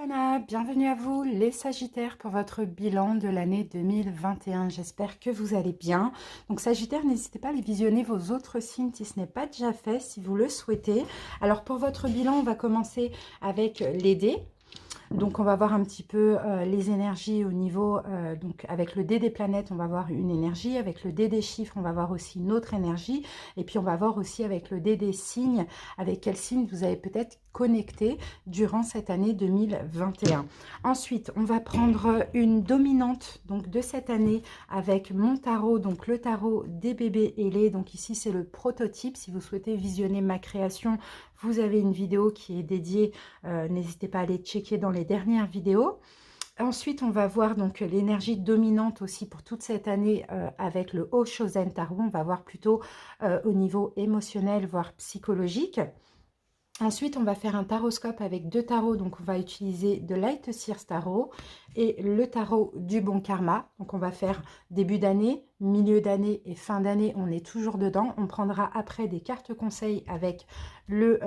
Anna, bienvenue à vous les Sagittaires pour votre bilan de l'année 2021. J'espère que vous allez bien. Donc Sagittaire, n'hésitez pas à aller visionner vos autres signes si ce n'est pas déjà fait, si vous le souhaitez. Alors pour votre bilan, on va commencer avec les dés. Donc on va voir un petit peu les énergies au niveau, donc avec le dé des planètes, on va voir une énergie, avec le dé des chiffres, on va voir aussi une autre énergie, et puis on va voir aussi avec le dé des signes, avec quel signe vous avez peut-être connecté durant cette année 2021. Ensuite, on va prendre une dominante donc de cette année avec mon tarot, donc le tarot des bébés ailés. Donc ici, c'est le prototype. Si vous souhaitez visionner ma création, vous avez une vidéo qui est dédiée. N'hésitez pas à aller checker dans les dernières vidéos. Ensuite, on va voir donc l'énergie dominante aussi pour toute cette année avec le Oshozen Tarot. On va voir plutôt au niveau émotionnel, voire psychologique. Ensuite, on va faire un taroscope avec deux tarots. Donc, on va utiliser de Light Seers Tarot et le tarot du bon karma. Donc, on va faire début d'année, milieu d'année et fin d'année. On est toujours dedans. On prendra après des cartes conseils avec le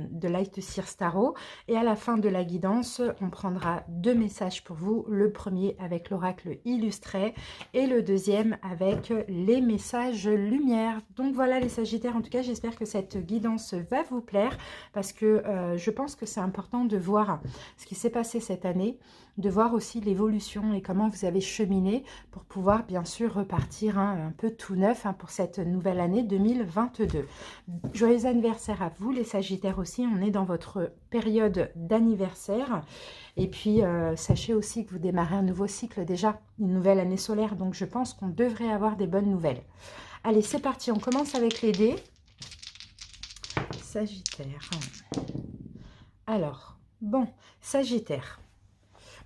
de Light Seers Tarot. Et à la fin de la guidance, on prendra deux messages pour vous. Le premier avec l'oracle illustré et le deuxième avec les messages lumière. Donc, voilà les Sagittaires. En tout cas, j'espère que cette guidance va vous plaire. Parce que je pense que c'est important de voir ce qui s'est passé cette année, de voir aussi l'évolution et comment vous avez cheminé pour pouvoir bien sûr repartir un peu tout neuf pour cette nouvelle année 2022. Joyeux anniversaire à vous les Sagittaires aussi, on est dans votre période d'anniversaire. Et puis sachez aussi que vous démarrez un nouveau cycle déjà, une nouvelle année solaire, donc je pense qu'on devrait avoir des bonnes nouvelles. Allez, c'est parti, on commence avec les dés. Sagittaire. Alors, bon, Sagittaire.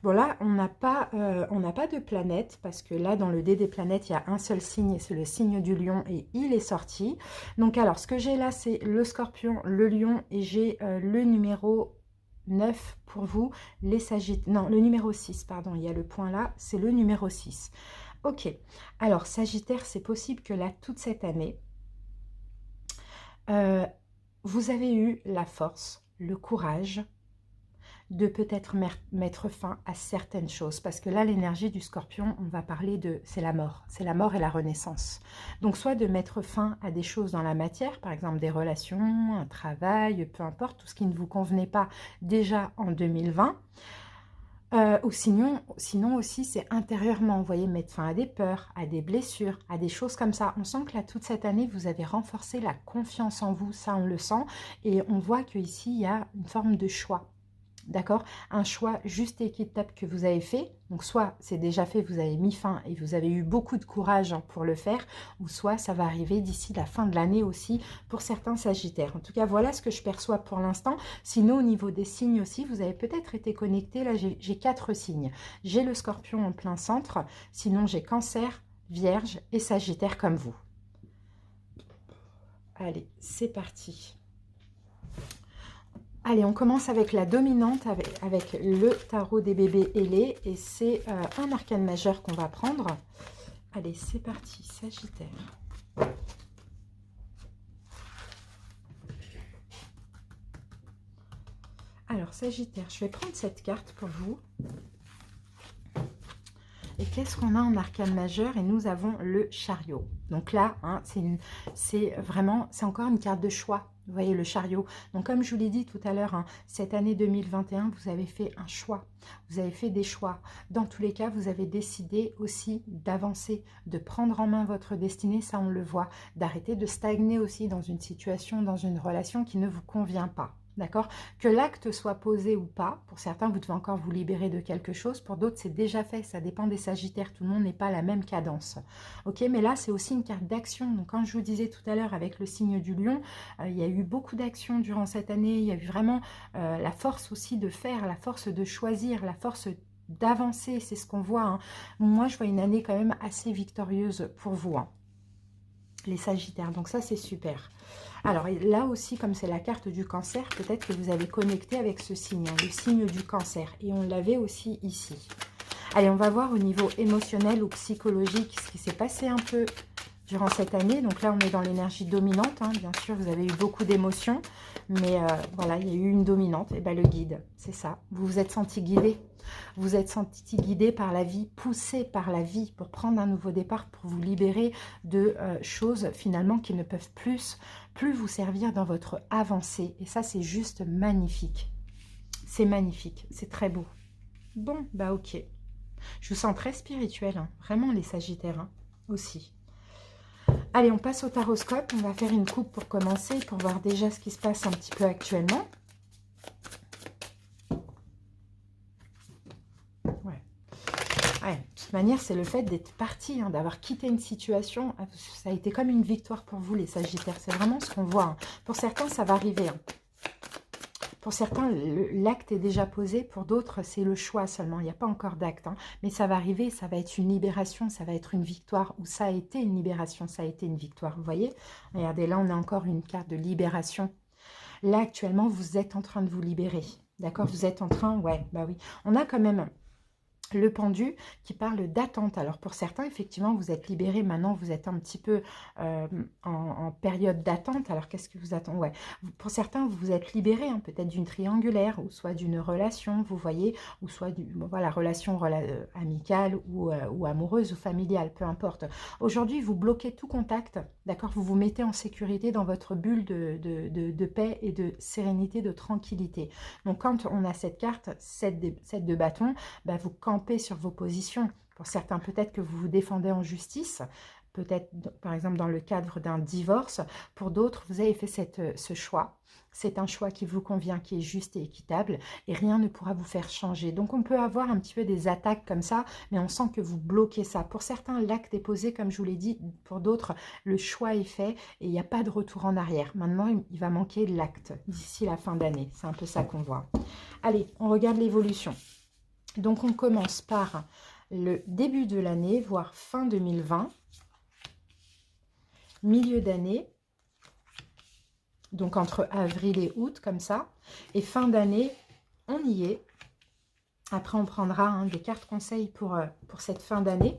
Bon, là, on n'a pas de planète, parce que là, dans le dé des planètes, il y a un seul signe, c'est le signe du lion, et il est sorti. Donc, alors, ce que j'ai là, c'est le scorpion, le lion, et j'ai le numéro 9 pour vous, les Sagittaires. Non, le numéro 6, pardon, il y a le point là, c'est le numéro 6. Ok, alors, Sagittaire, c'est possible que là, toute cette année, vous avez eu la force, le courage de peut-être mettre fin à certaines choses. Parce que là, l'énergie du scorpion, on va parler de... c'est la mort. C'est la mort et la renaissance. Donc, soit de mettre fin à des choses dans la matière, par exemple des relations, un travail, peu importe, tout ce qui ne vous convenait pas déjà en 2020. Ou sinon aussi, c'est intérieurement, vous voyez, mettre fin à des peurs, à des blessures, à des choses comme ça. On sent que là, toute cette année, vous avez renforcé la confiance en vous, ça on le sent. Et on voit qu'ici, il y a une forme de choix. D'accord? Un choix juste et équitable que vous avez fait. Donc, soit c'est déjà fait, vous avez mis fin et vous avez eu beaucoup de courage pour le faire, ou soit ça va arriver d'ici la fin de l'année aussi pour certains Sagittaires. En tout cas, voilà ce que je perçois pour l'instant. Sinon, au niveau des signes aussi, vous avez peut-être été connecté. Là, j'ai 4 signes. J'ai le Scorpion en plein centre. Sinon, j'ai Cancer, Vierge et Sagittaire comme vous. Allez, c'est parti. Allez, on commence avec la dominante, avec le tarot des bébés ailés. Et c'est un arcane majeur qu'on va prendre. Allez, c'est parti, Sagittaire. Alors, Sagittaire, je vais prendre cette carte pour vous. Et qu'est-ce qu'on a en arcane majeur? Et nous avons le chariot. Donc là, c'est encore une carte de choix. Vous voyez le chariot. Donc comme je vous l'ai dit tout à l'heure, cette année 2021, vous avez fait un choix. Vous avez fait des choix. Dans tous les cas, vous avez décidé aussi d'avancer, de prendre en main votre destinée, ça on le voit. D'arrêter de stagner aussi dans une situation, dans une relation qui ne vous convient pas. D'accord? Que l'acte soit posé ou pas, pour certains, vous devez encore vous libérer de quelque chose. Pour d'autres, c'est déjà fait. Ça dépend des Sagittaires. Tout le monde n'est pas à la même cadence. Ok? Mais là, c'est aussi une carte d'action. Donc, quand je vous disais tout à l'heure avec le signe du lion, il y a eu beaucoup d'actions durant cette année. Il y a eu vraiment la force aussi de faire, la force de choisir, la force d'avancer. C'est ce qu'on voit. Moi, je vois une année quand même assez victorieuse pour vous, les Sagittaires. Donc, ça, c'est super. Alors là aussi, comme c'est la carte du cancer, peut-être que vous avez connecté avec ce signe, le signe du cancer. Et on l'avait aussi ici. Allez, on va voir au niveau émotionnel ou psychologique ce qui s'est passé un peu durant cette année. Donc là, on est dans l'énergie dominante. Hein. Bien sûr, vous avez eu beaucoup d'émotions. Mais voilà, il y a eu une dominante. Et bien, le guide, c'est ça. Vous vous êtes senti guidé. Vous vous êtes senti guidé par la vie, poussé par la vie pour prendre un nouveau départ, pour vous libérer de choses finalement qui ne peuvent plus vous servir dans votre avancée. Et ça, c'est juste magnifique. C'est magnifique. C'est très beau. Bon, bah ok. Je vous sens très spirituel, hein. Vraiment les Sagittaires hein, aussi. Allez, on passe au taroscope. On va faire une coupe pour commencer, pour voir déjà ce qui se passe un petit peu actuellement. Ouais. Ouais, de toute manière, c'est le fait d'être parti, hein, d'avoir quitté une situation. Ça a été comme une victoire pour vous, les Sagittaires. C'est vraiment ce qu'on voit. Hein. Pour certains, ça va arriver. Hein. Pour certains, l'acte est déjà posé. Pour d'autres, c'est le choix seulement. Il n'y a pas encore d'acte. Hein. Mais ça va arriver, ça va être une libération, ça va être une victoire. Ou ça a été une libération, ça a été une victoire. Vous voyez? Regardez, là, on a encore une carte de libération. Là, actuellement, vous êtes en train de vous libérer. D'accord? Vous êtes en train... Ouais, bah oui. On a quand même... le pendu qui parle d'attente. Alors pour certains, effectivement, vous êtes libérés. Maintenant, vous êtes un petit peu en période d'attente. Alors qu'est-ce que vous attendez? Ouais. Pour certains, vous vous êtes libérés, hein, peut-être d'une triangulaire, ou soit d'une relation, vous voyez, ou soit d'une voilà, relation amicale ou amoureuse ou familiale, peu importe. Aujourd'hui, vous bloquez tout contact, d'accord? Vous vous mettez en sécurité dans votre bulle de paix et de sérénité, de tranquillité. Donc quand on a cette carte, 7 de bâton, bah, vous campez sur vos positions. Pour certains, peut-être que vous vous défendez en justice, peut-être par exemple dans le cadre d'un divorce. Pour d'autres, vous avez fait ce choix. C'est un choix qui vous convient, qui est juste et équitable, et rien ne pourra vous faire changer. Donc on peut avoir un petit peu des attaques comme ça, mais on sent que vous bloquez ça. Pour certains, l'acte est posé, comme je vous l'ai dit. Pour d'autres, le choix est fait et il n'y a pas de retour en arrière. Maintenant, il va manquer l'acte d'ici la fin d'année. C'est un peu ça qu'on voit. Allez, on regarde l'évolution. Donc, on commence par le début de l'année, voire fin 2020, milieu d'année, donc entre avril et août, comme ça, et fin d'année, on y est. Après, on prendra hein, des cartes conseils pour cette fin d'année.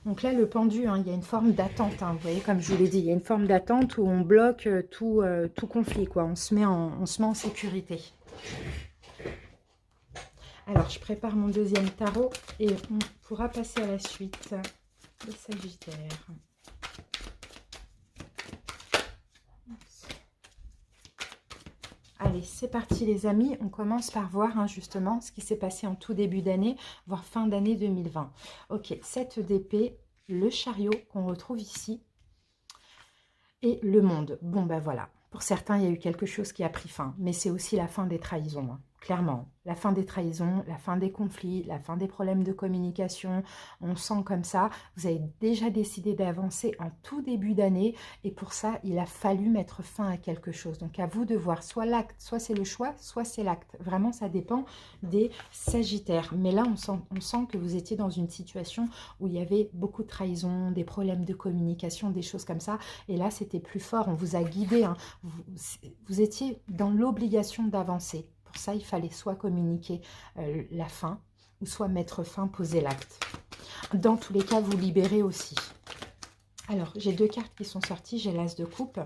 Donc là, le pendu, hein, il y a une forme d'attente, hein, vous voyez, comme je vous l'ai dit, il y a une forme d'attente où on bloque tout conflit, quoi. On se met en sécurité. Alors, je prépare mon deuxième tarot et on pourra passer à la suite. Les Sagittaires. Allez, c'est parti les amis. On commence par voir hein, justement ce qui s'est passé en tout début d'année, voire fin d'année 2020. Ok, 7 d'épée, le chariot qu'on retrouve ici et le monde. Bon, ben voilà. Pour certains, il y a eu quelque chose qui a pris fin, mais c'est aussi la fin des trahisons, hein. Clairement, la fin des trahisons, la fin des conflits, la fin des problèmes de communication, on sent comme ça. Vous avez déjà décidé d'avancer en tout début d'année et pour ça, il a fallu mettre fin à quelque chose. Donc à vous de voir, soit l'acte, soit c'est le choix, soit c'est l'acte. Vraiment, ça dépend des Sagittaires. Mais là, on sent que vous étiez dans une situation où il y avait beaucoup de trahisons, des problèmes de communication, des choses comme ça. Et là, c'était plus fort, on vous a guidé, hein. Vous étiez dans l'obligation d'avancer. Pour ça, il fallait soit communiquer la fin, ou soit mettre fin, poser l'acte. Dans tous les cas, vous libérez aussi. Alors, j'ai deux cartes qui sont sorties. J'ai l'As de coupe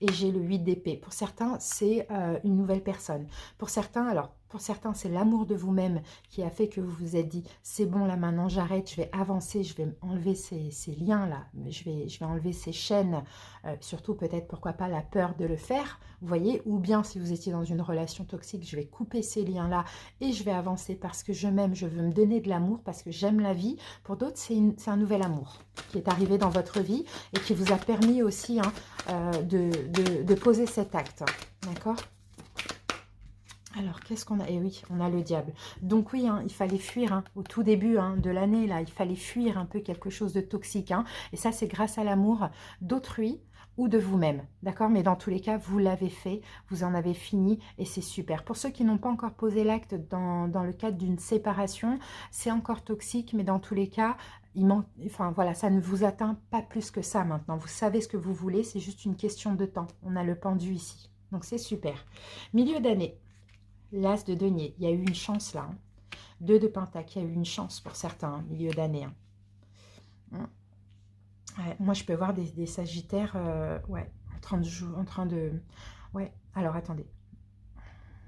et j'ai le 8 d'épée. Pour certains, c'est une nouvelle personne. Pour certains, c'est l'amour de vous-même qui a fait que vous vous êtes dit, c'est bon, là maintenant, j'arrête, je vais avancer, je vais enlever ces liens-là, je vais enlever ces chaînes, surtout peut-être, pourquoi pas, la peur de le faire, vous voyez, ou bien si vous étiez dans une relation toxique, je vais couper ces liens-là et je vais avancer parce que je m'aime, je veux me donner de l'amour, parce que j'aime la vie. Pour d'autres, c'est un nouvel amour qui est arrivé dans votre vie et qui vous a permis aussi hein, de poser cet acte, d'accord? Alors, qu'est-ce qu'on a? Eh oui, on a le diable. Donc oui, hein, il fallait fuir hein, au tout début hein, de l'année, là, il fallait fuir un peu quelque chose de toxique. Hein, et ça, c'est grâce à l'amour d'autrui ou de vous-même, d'accord? Mais dans tous les cas, vous l'avez fait, vous en avez fini et c'est super. Pour ceux qui n'ont pas encore posé l'acte dans le cadre d'une séparation, c'est encore toxique, mais dans tous les cas, enfin voilà, ça ne vous atteint pas plus que ça maintenant. Vous savez ce que vous voulez, c'est juste une question de temps. On a le pendu ici, donc c'est super. Milieu d'année. L'As de denier, il y a eu une chance là. Hein. 2 de pentacle, il y a eu une chance pour certains, milieu d'année. Hein. Ouais, moi, je peux voir des Sagittaires, ouais, en train de jouer, en train de... Ouais, alors attendez.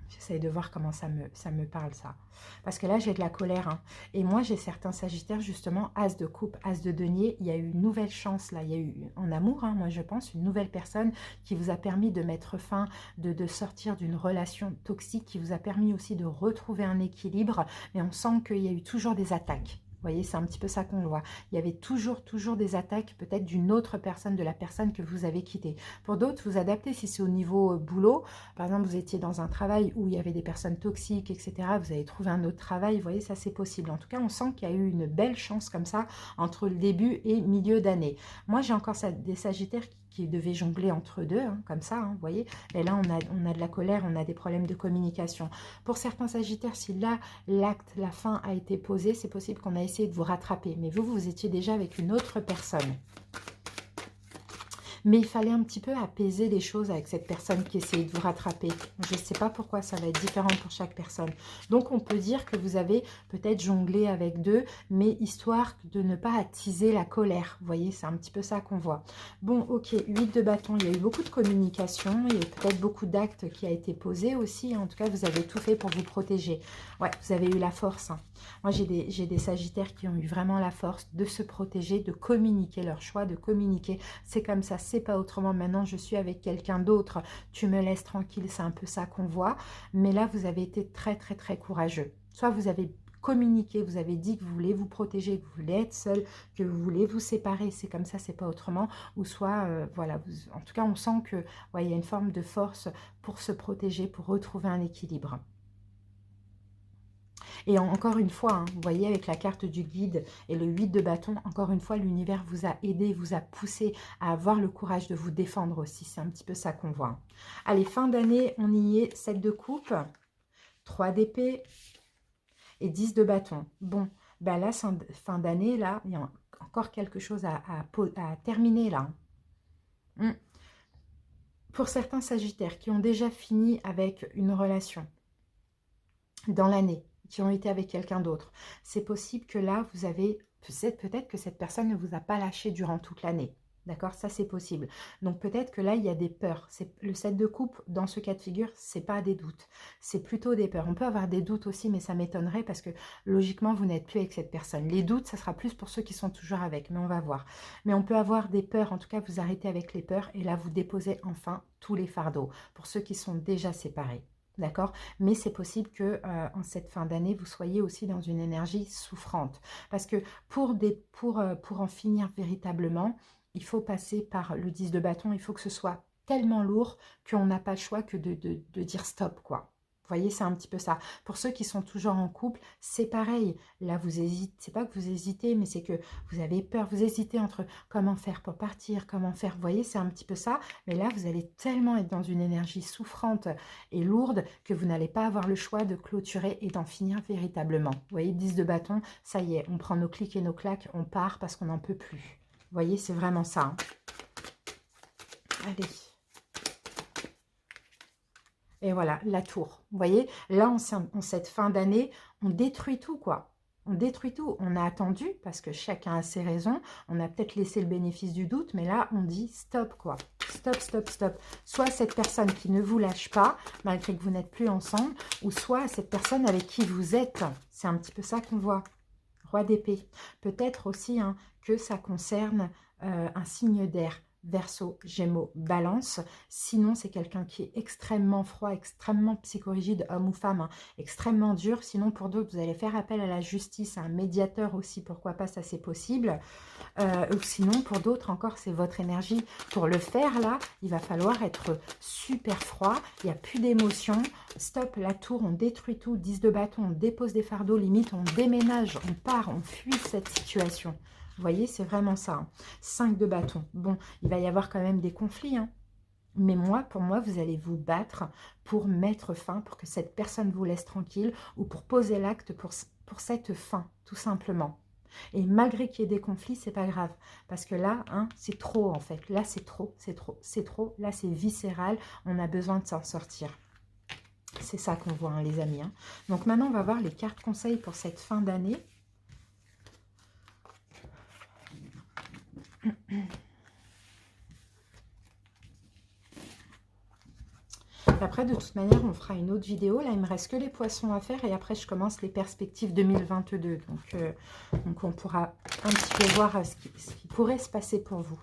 J'essaye de voir comment ça me parle, ça. Parce que là, j'ai de la colère. Hein. Et moi, j'ai certains Sagittaires, justement, As de coupe, As de denier. Il y a eu une nouvelle chance, là. Il y a eu, en amour, hein, moi, je pense, une nouvelle personne qui vous a permis de mettre fin, de sortir d'une relation toxique, qui vous a permis aussi de retrouver un équilibre. Mais on sent qu'il y a eu toujours des attaques. Vous voyez, c'est un petit peu ça qu'on voit. Il y avait toujours des attaques, peut-être d'une autre personne, de la personne que vous avez quittée. Pour d'autres, vous adaptez si c'est au niveau boulot. Par exemple, vous étiez dans un travail où il y avait des personnes toxiques, etc. Vous avez trouvé un autre travail, vous voyez, ça c'est possible. En tout cas, on sent qu'il y a eu une belle chance comme ça entre le début et milieu d'année. Moi, j'ai encore des Sagittaires qui devaient jongler entre deux, hein, comme ça, hein, vous voyez. Et là, on a de la colère, on a des problèmes de communication. Pour certains Sagittaires, si là, l'acte, la fin a été posée, c'est possible qu'on a essayé de vous rattraper. Mais vous, vous étiez déjà avec une autre personne. Mais il fallait un petit peu apaiser les choses avec cette personne qui essayait de vous rattraper. Je ne sais pas pourquoi, ça va être différent pour chaque personne. Donc, on peut dire que vous avez peut-être jonglé avec deux, mais histoire de ne pas attiser la colère. Vous voyez, c'est un petit peu ça qu'on voit. Bon, ok, 8 de bâton, il y a eu beaucoup de communication, il y a eu peut-être beaucoup d'actes qui a été posé aussi. En tout cas, vous avez tout fait pour vous protéger. Ouais, vous avez eu la force. Hein. Moi, j'ai des Sagittaires qui ont eu vraiment la force de se protéger, de communiquer leur choix, de communiquer. C'est comme ça, c'est pas autrement. Maintenant, je suis avec quelqu'un d'autre, tu me laisses tranquille, c'est un peu ça qu'on voit. Mais là, vous avez été très courageux. Soit vous avez communiqué, vous avez dit que vous voulez vous protéger, que vous voulez être seul, que vous voulez vous séparer, c'est comme ça, c'est pas autrement. Ou soit, voilà, en tout cas, on sent que ouais, il y a une forme de force pour se protéger, pour retrouver un équilibre. Et encore une fois, hein, vous voyez avec la carte du guide et le 8 de bâton, encore une fois, l'univers vous a aidé, vous a poussé à avoir le courage de vous défendre aussi. C'est un petit peu ça qu'on voit. Allez, fin d'année, on y est. 7 de coupe, 3 d'épée et 10 de bâton. Bon, ben là, fin d'année, là, il y a encore quelque chose à terminer là. Pour certains Sagittaires qui ont déjà fini avec une relation dans l'année, qui ont été avec quelqu'un d'autre. C'est possible que là, vous avez, peut-être que cette personne ne vous a pas lâché durant toute l'année. D'accord, ça c'est possible. Donc peut-être que là, il y a des peurs. Le 7 de coupe, dans ce cas de figure, c'est pas des doutes. C'est plutôt des peurs. On peut avoir des doutes aussi, mais ça m'étonnerait parce que logiquement, vous n'êtes plus avec cette personne. Les doutes, ça sera plus pour ceux qui sont toujours avec, mais on va voir. Mais on peut avoir des peurs, en tout cas, vous arrêtez avec les peurs et là, vous déposez enfin tous les fardeaux pour ceux qui sont déjà séparés. D'accord? Mais c'est possible que en cette fin d'année, vous soyez aussi dans une énergie souffrante. Parce que pour en finir véritablement, il faut passer par le 10 de bâton. Il faut que ce soit tellement lourd qu'on n'a pas le choix que de dire stop, quoi. Vous voyez, c'est un petit peu ça. Pour ceux qui sont toujours en couple, c'est pareil. Là, vous hésitez. C'est pas que vous hésitez, mais c'est que vous avez peur. Vous hésitez entre comment faire pour partir, comment faire. Vous voyez, c'est un petit peu ça. Mais là, vous allez tellement être dans une énergie souffrante et lourde que vous n'allez pas avoir le choix de clôturer et d'en finir véritablement. Vous voyez, 10 de bâton, ça y est, on prend nos clics et nos claques, on part parce qu'on n'en peut plus. Vous voyez, c'est vraiment ça. Hein. Allez. Et voilà, la tour. Vous voyez, là, en cette fin d'année, on détruit tout, quoi. On détruit tout. On a attendu, parce que chacun a ses raisons. On a peut-être laissé le bénéfice du doute, mais là, on dit stop, quoi. Stop, stop, stop. Soit cette personne qui ne vous lâche pas, malgré que vous n'êtes plus ensemble, ou soit cette personne avec qui vous êtes. C'est un petit peu ça qu'on voit. Roi d'épée. Peut-être aussi hein, que ça concerne un signe d'air. Verseau, Gémeaux, Balance. Sinon, c'est quelqu'un qui est extrêmement froid, extrêmement psychorigide, homme ou femme, hein, extrêmement dur. Sinon, pour d'autres, vous allez faire appel à la justice, à un médiateur aussi, pourquoi pas, ça c'est possible. Ou sinon, pour d'autres encore, c'est votre énergie. Pour le faire, là, il va falloir être super froid. Il n'y a plus d'émotion. Stop, la tour, on détruit tout. 10 de bâton, on dépose des fardeaux, limite, on déménage, on part, on fuit cette situation. Vous voyez, c'est vraiment ça. Hein. 5 de bâton. Bon, il va y avoir quand même des conflits. Hein. Mais pour moi, vous allez vous battre pour mettre fin, pour que cette personne vous laisse tranquille ou pour poser l'acte pour cette fin, tout simplement. Et malgré qu'il y ait des conflits, c'est pas grave. Parce que là, hein, c'est trop en fait. Là, c'est trop, c'est trop, c'est trop. Là, c'est viscéral. On a besoin de s'en sortir. C'est ça qu'on voit, hein, les amis. Hein. Donc maintenant, on va voir les cartes conseils pour cette fin d'année. Après, de toute manière, on fera une autre vidéo. Là, il me reste que les poissons à faire. Et après, je commence les perspectives 2022. Donc on pourra un petit peu voir ce qui pourrait se passer pour vous.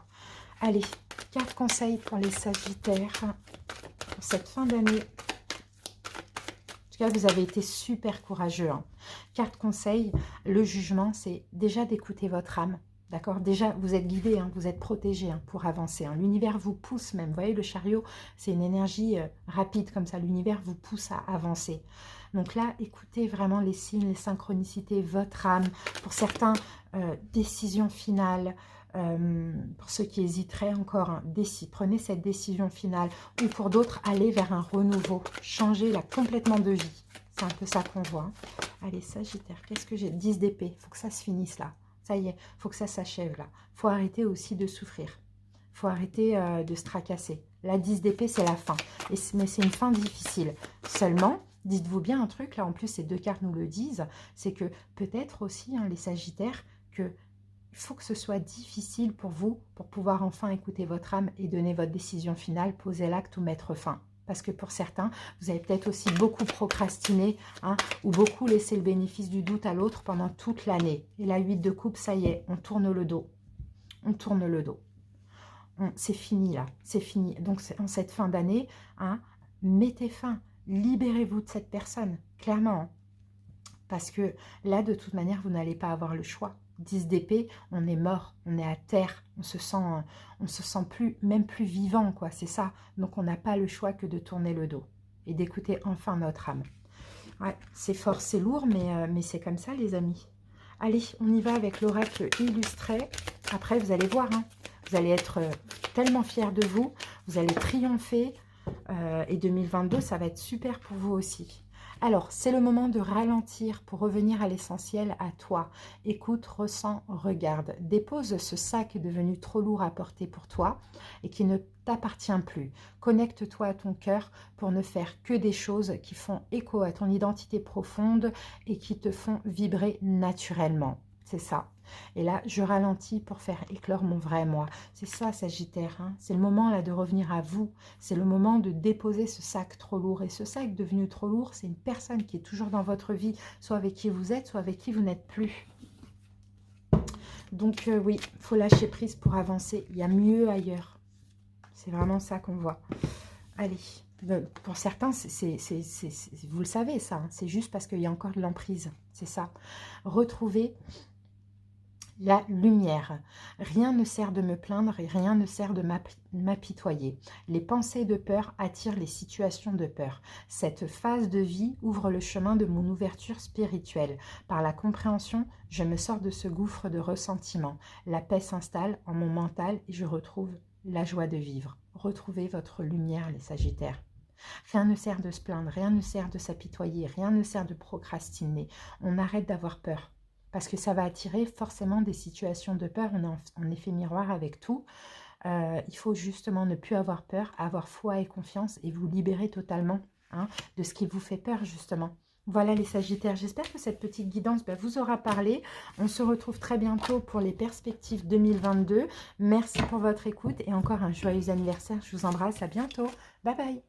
Allez, 4 conseils pour les Sagittaires pour cette fin d'année. En tout cas, vous avez été super courageux. Hein. 4 conseils. Le jugement, c'est déjà d'écouter votre âme. D'accord? Déjà, vous êtes guidé, hein, vous êtes protégé hein, pour avancer. Hein. L'univers vous pousse même. Vous voyez, le chariot, c'est une énergie rapide comme ça. L'univers vous pousse à avancer. Donc là, écoutez vraiment les signes, les synchronicités, votre âme. Pour certains, décision finale. Pour ceux qui hésiteraient encore, hein, prenez cette décision finale. Ou pour d'autres, allez vers un renouveau. Changez là complètement de vie. C'est un peu ça qu'on voit. Hein. Allez, Sagittaire, qu'est-ce que j'ai? 10 d'épée. Il faut que ça se finisse là. Ça y est, il faut que ça s'achève là. Il faut arrêter aussi de souffrir. Il faut arrêter de se tracasser. La 10 d'épée, c'est la fin. Mais c'est une fin difficile. Seulement, dites-vous bien un truc, là en plus ces 2 cartes nous le disent, c'est que peut-être aussi, hein, les Sagittaires, qu'il faut que ce soit difficile pour vous, pour pouvoir enfin écouter votre âme et donner votre décision finale, poser l'acte ou mettre fin. Parce que pour certains, vous avez peut-être aussi beaucoup procrastiné hein, ou beaucoup laissé le bénéfice du doute à l'autre pendant toute l'année. Et la 8 de coupe, ça y est, on tourne le dos. On tourne le dos. C'est fini là, c'est fini. Donc en cette fin d'année, hein, mettez fin, libérez-vous de cette personne, clairement. Hein. Parce que là, de toute manière, vous n'allez pas avoir le choix. 10 d'épée, on est mort, on est à terre, on se sent plus, même plus vivant, quoi, c'est ça. Donc on n'a pas le choix que de tourner le dos et d'écouter enfin notre âme. Ouais, c'est fort, c'est lourd, mais c'est comme ça, les amis. Allez, on y va avec l'oracle illustré. Après, vous allez voir, hein, vous allez être tellement fiers de vous, vous allez triompher. Et 2022, ça va être super pour vous aussi. Alors, c'est le moment de ralentir pour revenir à l'essentiel, à toi. Écoute, ressens, regarde. Dépose ce sac devenu trop lourd à porter pour toi et qui ne t'appartient plus. Connecte-toi à ton cœur pour ne faire que des choses qui font écho à ton identité profonde et qui te font vibrer naturellement. C'est ça. Et là, je ralentis pour faire éclore mon vrai moi. C'est ça, Sagittaire. Hein, c'est le moment là de revenir à vous. C'est le moment de déposer ce sac trop lourd. Et ce sac devenu trop lourd, c'est une personne qui est toujours dans votre vie, soit avec qui vous êtes, soit avec qui vous n'êtes plus. Donc oui, il faut lâcher prise pour avancer. Il y a mieux ailleurs. C'est vraiment ça qu'on voit. Allez. Pour certains, vous le savez ça. Hein, c'est juste parce qu'il y a encore de l'emprise. C'est ça. Retrouvez la lumière. Rien ne sert de me plaindre et rien ne sert de m'apitoyer. Les pensées de peur attirent les situations de peur. Cette phase de vie ouvre le chemin de mon ouverture spirituelle. Par la compréhension, je me sors de ce gouffre de ressentiment. La paix s'installe en mon mental et je retrouve la joie de vivre. Retrouvez votre lumière, les Sagittaires. Rien ne sert de se plaindre, rien ne sert de s'apitoyer, rien ne sert de procrastiner. On arrête d'avoir peur. Parce que ça va attirer forcément des situations de peur. On est en effet miroir avec tout. Il faut justement ne plus avoir peur, avoir foi et confiance et vous libérer totalement hein, de ce qui vous fait peur justement. Voilà les Sagittaires, j'espère que cette petite guidance vous aura parlé. On se retrouve très bientôt pour les perspectives 2022. Merci pour votre écoute et encore un joyeux anniversaire. Je vous embrasse, à bientôt. Bye bye.